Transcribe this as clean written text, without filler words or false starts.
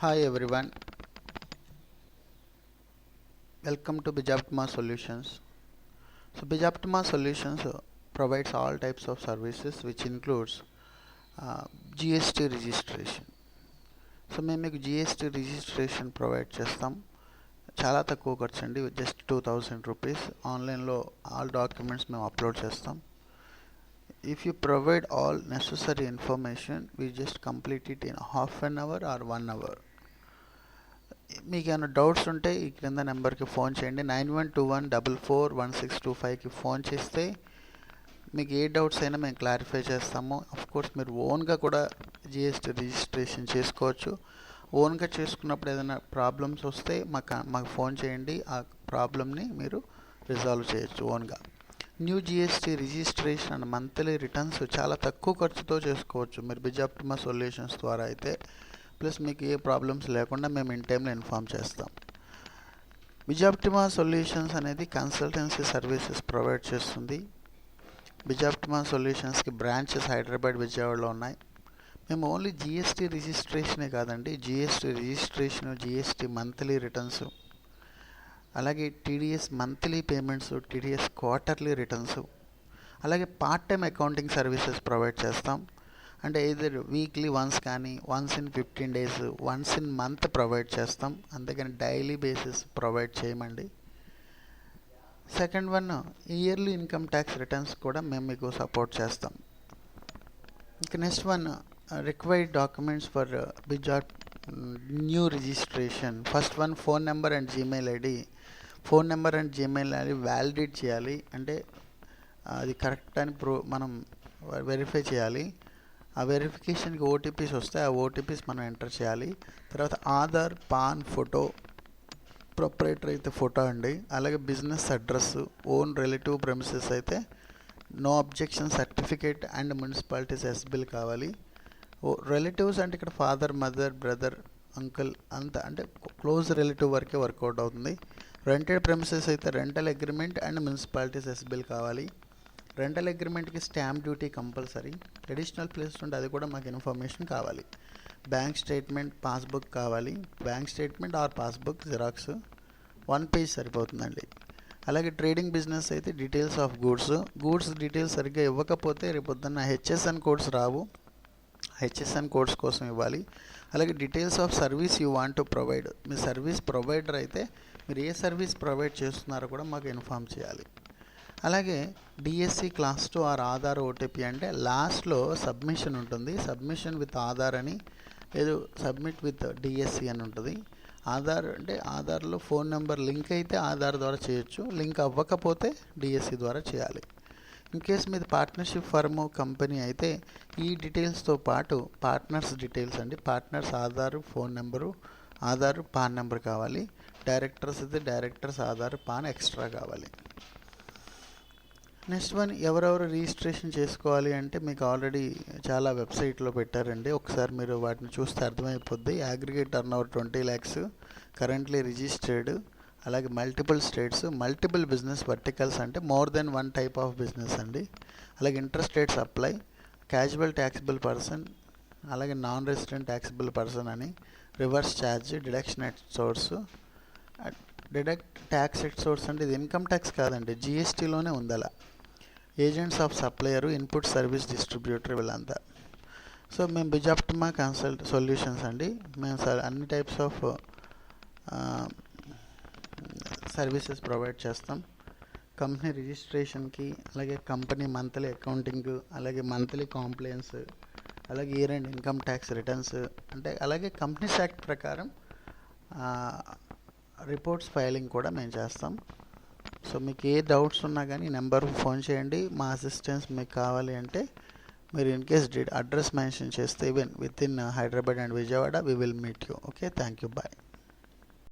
Hi everyone, welcome to Bijaptima Solutions. So Bijaptima Solutions provides all types of services which includes GST registration. So మేము మీకు GST registration provide చేస్తాం. చాలా తక్కువ ఖర్చు అండి, just 2000 rupees. ఆన్లైన్లో ఆల్ డాక్యుమెంట్స్ మేము అప్లోడ్ చేస్తాం. If you provide all necessary information we just complete it in half an hour or 1 hour. మీకు ఏమైనా డౌట్స్ ఉంటే ఈ క్రింద నెంబర్కి ఫోన్ చేయండి. 9121441625కి ఫోన్ చేస్తే మీకు ఏ డౌట్స్ అయినా మేము క్లారిఫై చేస్తాము. కోర్స్ మీరు ఓన్గా కూడా జిఎస్టీ రిజిస్ట్రేషన్ చేసుకోవచ్చు. ఓన్గా చేసుకున్నప్పుడు ఏదైనా ప్రాబ్లమ్స్ వస్తే మాకు ఫోన్ చేయండి, ఆ ప్రాబ్లమ్ని మీరు రిజాల్వ్ చేయొచ్చు ఓన్గా. New GST registration and monthly returns చాలా తక్కువ ఖర్చుతో చేసుకోవచ్చు మీరు బిజాప్టిమా సొల్యూషన్స్ ద్వారా అయితే. ప్లస్ మీకు ఏ ప్రాబ్లమ్స్ లేకుండా మేము ఇన్ టైంలో ఇన్ఫామ్ చేస్తాం. బిజాప్టిమా సొల్యూషన్స్ అనేది కన్సల్టెన్సీ సర్వీసెస్ ప్రొవైడ్ చేస్తుంది. బిజాప్టిమా సొల్యూషన్స్కి బ్రాంచెస్ హైదరాబాద్, విజయవాడలో ఉన్నాయి. మేము ఓన్లీ జిఎస్టీ రిజిస్ట్రేషనే కాదండి, GST registration, GST monthly returns, అలాగే TDS monthly payments, TDS quarterly returns, అలాగే part time accounting services provide చేస్తాం. అంటే ఇదర్ వీక్లీ వన్స్ కానీ, once in 15 days, once in month provide చేస్తాం. అంతేగాని డైలీ బేసిస్ ప్రొవైడ్ చేయమండి. Second one, yearly income tax returns కూడా మేము మీకు సపోర్ట్ చేస్తాం. ఇక next one, required documents for బిజాట్ new registration. First one, phone number and Gmail ID. Phone number and Gmail ID validate చేయాలి, అంటే అది కరెక్ట్ అని మనం వెరిఫై చేయాలి. ఆ వెరిఫికేషన్కి ఓటీపీస్ వస్తాయి, ఆ ఓటీపీస్ మనం ఎంటర్ చేయాలి. తర్వాత ఆధార్, పాన్, ఫోటో, ప్రొపరేటర్ అయితే ఫోటో అండి, అలాగే business address, own relative premises అయితే no objection certificate and municipalities ఎస్ బిల్ కావాలి. రిలేటివ్స్ అంటే ఇక్కడ ఫాదర్, మదర్, బ్రదర్, అంకుల్ అంత అంటే క్లోజ్ రిలేటివ్ వరకే వర్కౌట్ అవుతుంది. రెంటెడ్ ప్రెమిసెస్ అయితే రెంటల్ అగ్రిమెంట్ అండ్ మున్సిపాలిటీస్ ఎస్ బిల్ కావాలి. రెంటల్ అగ్రిమెంట్కి stamp duty compulsory. Additional place ఉంటే అది కూడా మాకు ఇన్ఫర్మేషన్ కావాలి. బ్యాంక్ స్టేట్మెంట్, పాస్బుక్ కావాలి. Bank statement are passbook xerox 1 page సరిపోతుందండి. అలాగే ట్రేడింగ్ బిజినెస్ అయితే డీటెయిల్స్ ఆఫ్ గూడ్స్ డీటెయిల్స్ సరిగ్గా ఇవ్వకపోతే రేపొద్దున్న హెచ్ఎస్ఎన్ కోడ్స్ రావు, హెచ్ఎస్ఎన్ కోడ్స్ కోసం ఇవ్వాలి. అలాగే details of service you want to provide. Me service provider అయితే మీరు ఏ సర్వీస్ ప్రొవైడ్ చేస్తున్నారో కూడా మాకు ఇన్ఫామ్ చేయాలి. అలాగే DSC class 2 or Aadhaar OTP అంటే లాస్ట్లో సబ్మిషన్ ఉంటుంది. సబ్మిషన్ విత్ ఆధార్ అని, లేదు సబ్మిట్ విత్ డిఎస్సి అని ఉంటుంది. ఆధార్ అంటే ఆధార్లో ఫోన్ నెంబర్ లింక్ అయితే ఆధార్ ద్వారా చేయొచ్చు, లింక్ అవ్వకపోతే డిఎస్సి ద్వారా చేయాలి. ఇన్ కేస్ మీది పార్ట్నర్షిప్ ఫర్మ్, కంపెనీ అయితే ఈ డీటెయిల్స్తో పాటు పార్ట్నర్స్ డీటెయిల్స్ అండి, partners Aadhaar, phone number, Aadhaar, pan number కావాలి. డైరెక్టర్స్ అయితే డైరెక్టర్స్ ఆధార్, పాన్ ఎక్స్ట్రా కావాలి. నెక్స్ట్ వన్, ఎవరెవరు రిజిస్ట్రేషన్ చేసుకోవాలి అంటే మీకు ఆల్రెడీ చాలా వెబ్సైట్లో పెట్టారండి, ఒకసారి మీరు వాటిని చూస్తే అర్థమైపోద్ది. Aggregate turnover 20 lakhs currently registered, అలాగే multiple states, multiple business verticals అంటే more than 1 type of business అండి. అలాగే interested supply, casual taxable person, అలాగే నాన్ రెసిడెంట్ ట్యాక్సిబుల్ పర్సన్ అని, reverse charge, deduction at source. Deduct tax at source అంటే ఇది income tax కాదండి, జిఎస్టీలోనే ఉంది అలా. Agents of supplier, input service distributor, వీళ్ళంతా. సో మేము బిజాప్టిమా సొల్యూషన్స్ అండి, మేము అన్ని టైప్స్ ఆఫ్ సర్వీసెస్ ప్రొవైడ్ చేస్తాం. కంపెనీ రిజిస్ట్రేషన్కి, అలాగే కంపెనీ మంత్లీ అకౌంటింగ్, అలాగే మంత్లీ కాంప్లైన్స్, అలాగే year and income tax returns, అంటే అలాగే కంపెనీస్ యాక్ట్ ప్రకారం రిపోర్ట్స్ ఫైలింగ్ కూడా మేము చేస్తాం. సో మీకు ఏ డౌట్స్ ఉన్నా కానీ నెంబర్కి ఫోన్ చేయండి. మా అసిస్టెన్స్ మీకు కావాలి అంటే మీరు ఇన్ కేస్ అడ్రస్ మెన్షన్ చేస్తే even with in Hyderabad and Vijayawada we will meet you. Okay, thank you, bye.